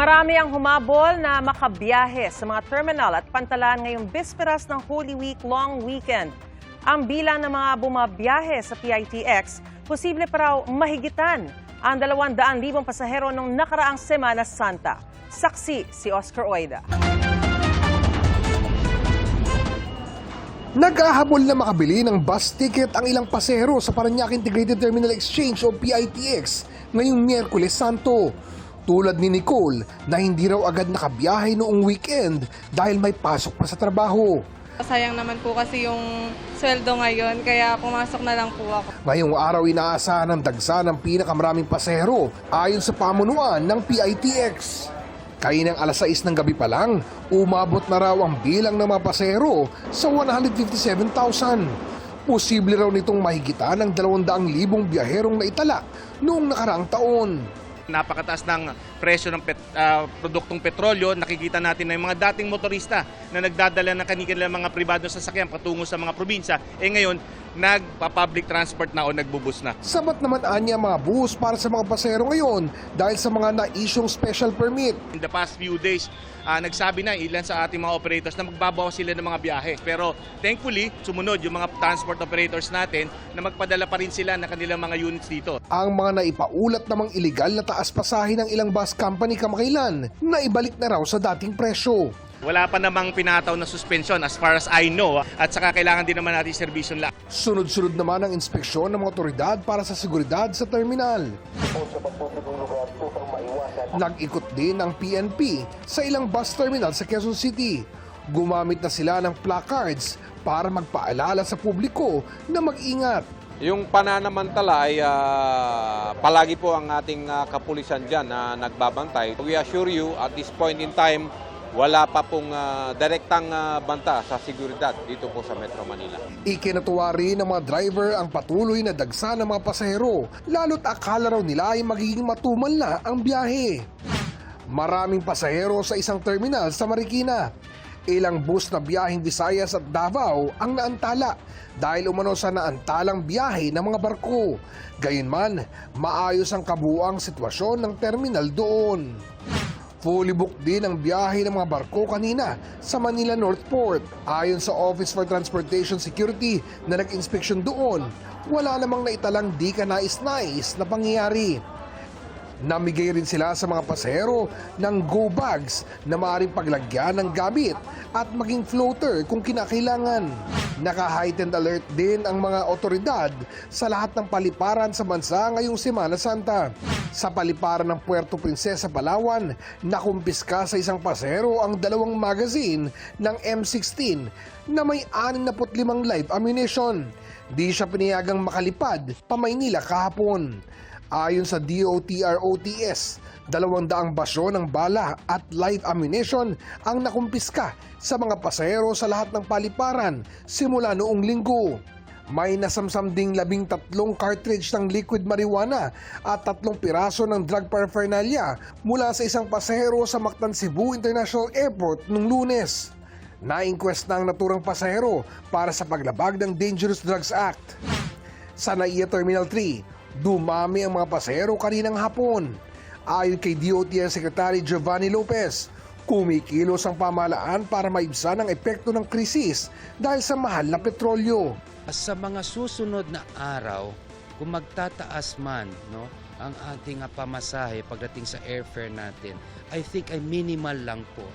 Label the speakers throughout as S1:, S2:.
S1: Marami ang humabol na makabiyahe sa mga terminal at pantalan ngayong bisperas ng Holy Week long weekend. Ang bilang ng mga bumabiyahe sa PITX, posible pa raw mahigitan ang 200,000 pasahero nung nakaraang Semana Santa. Saksi si Oscar Oida.
S2: Naghahabol na makabili ng bus ticket ang ilang pasahero sa Parañaque Integrated Terminal Exchange o PITX ngayong Miyerkules Santo. Tulad ni Nicole na hindi raw agad nakabiyahe noong weekend dahil may pasok pa sa trabaho.
S3: Sayang naman po kasi yung sweldo ngayon, kaya pumasok na lang po ako.
S2: Ngayong araw inaasahan ng dagsa ng pinakamaraming pasahero ayon sa pamunuan ng PITX. Kainang alas 6 ng gabi pa lang, umabot na raw ang bilang ng mga pasahero sa 157,000. Posible raw nitong mahigitan ng 200,000 biyaherong naitala noong nakaraang taon.
S4: Napakataas ng presyo ng produktong petrolyo. Nakikita natin na yung mga dating motorista na nagdadala ng kanilang mga pribadong sasakyan patungo sa mga probinsya, ngayon nagpa-public transport na o nagbubus na.
S2: Sabat naman anya mga bus para sa mga pasahero ngayon dahil sa mga na-isyong special permit.
S4: In the past few days, nagsabi na ilan sa ating mga operators na magbabawas sila ng mga biyahe. Pero thankfully, sumunod yung mga transport operators natin na magpadala pa rin sila ng kanilang mga units dito.
S2: Ang mga naipaulat namang iligal na taas pasahe ng ilang bus company kamakailan na ibalik na raw sa dating presyo.
S4: Wala pa namang pinataw na suspension as far as I know, at saka kailangan din naman natin serbisyon lang.
S2: Sunod-sunod naman ang inspeksyon ng mga otoridad para sa seguridad sa terminal. Nag-ikot din ang PNP sa ilang bus terminal sa Quezon City. Gumamit na sila ng placards para magpaalala sa publiko na mag-ingat.
S5: Yung pananamantala ay palagi po ang ating kapulisan dyan na nagbabantay. We assure you at this point in time, wala pa pong direktang banta sa seguridad dito po sa Metro Manila.
S2: Ikinatuwa rin ng mga driver ang patuloy na dagsa ng mga pasahero, lalo't akala raw nila ay magiging matumal na ang biyahe. Maraming pasahero sa isang terminal sa Marikina. Ilang bus na biyaheng Visayas at Davao ang naantala dahil umano sa naantalang biyahe ng mga barko. Gayunman, maayos ang kabuuang sitwasyon ng terminal doon. Fully booked din ang biyahe ng mga barko kanina sa Manila North Port. Ayon sa Office for Transportation Security na nag-inspeksyon doon, wala namang naitalang di ka nais-nais na pangyayari. Namigay rin sila sa mga pasahero ng go bags na maaaring paglagyan ng gamit at maging floater kung kinakailangan. Naka-heightened alert din ang mga otoridad sa lahat ng paliparan sa bansa ngayong Semana Santa. Sa paliparan ng Puerto Princesa, Palawan, nakumpiska sa isang pasahero ang 2 magazine ng M16 na may 65 live ammunition. Di siya pinayagang makalipad pa Maynila kahapon. Ayon sa DOTR-OTS, 200 basyo ng bala at live ammunition ang nakumpiska sa mga pasahero sa lahat ng paliparan simula noong Linggo. May nasamsam ding 13 cartridge ng liquid marijuana at 3 piraso ng drug paraphernalia mula sa isang pasahero sa Mactan, Cebu International Airport noong Lunes. Na-inquest na ang naturang pasahero para sa paglabag ng Dangerous Drugs Act. Sa NAIA Terminal 3, dumami ang mga pasahero kaninang hapon. Ayon kay DOTR Secretary Giovanni Lopez, kumikilos ang pamahalaan para maibsan ang epekto ng krisis dahil sa mahal na petrolyo.
S6: Sa mga susunod na araw, kung magtataas man ang ating pamasahe pagdating sa airfare natin, I think ay minimal lang po.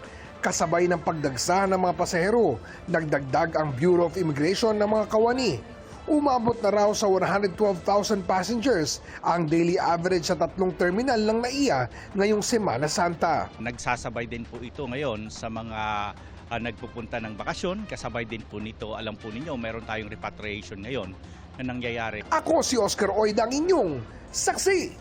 S2: Kasabay ng pagdagsa ng mga pasahero, nagdagdag ang Bureau of Immigration ng mga kawani. Umabot na raw sa 112,000 passengers ang daily average sa 3 terminal ng NAIA ngayong Semana Santa.
S7: Nagsasabay din po ito ngayon sa mga nagpupunta ng bakasyon. Kasabay din po nito, alam po ninyo, meron tayong repatriation ngayon na nangyayari.
S2: Ako si Oscar Oida, ang inyong saksi.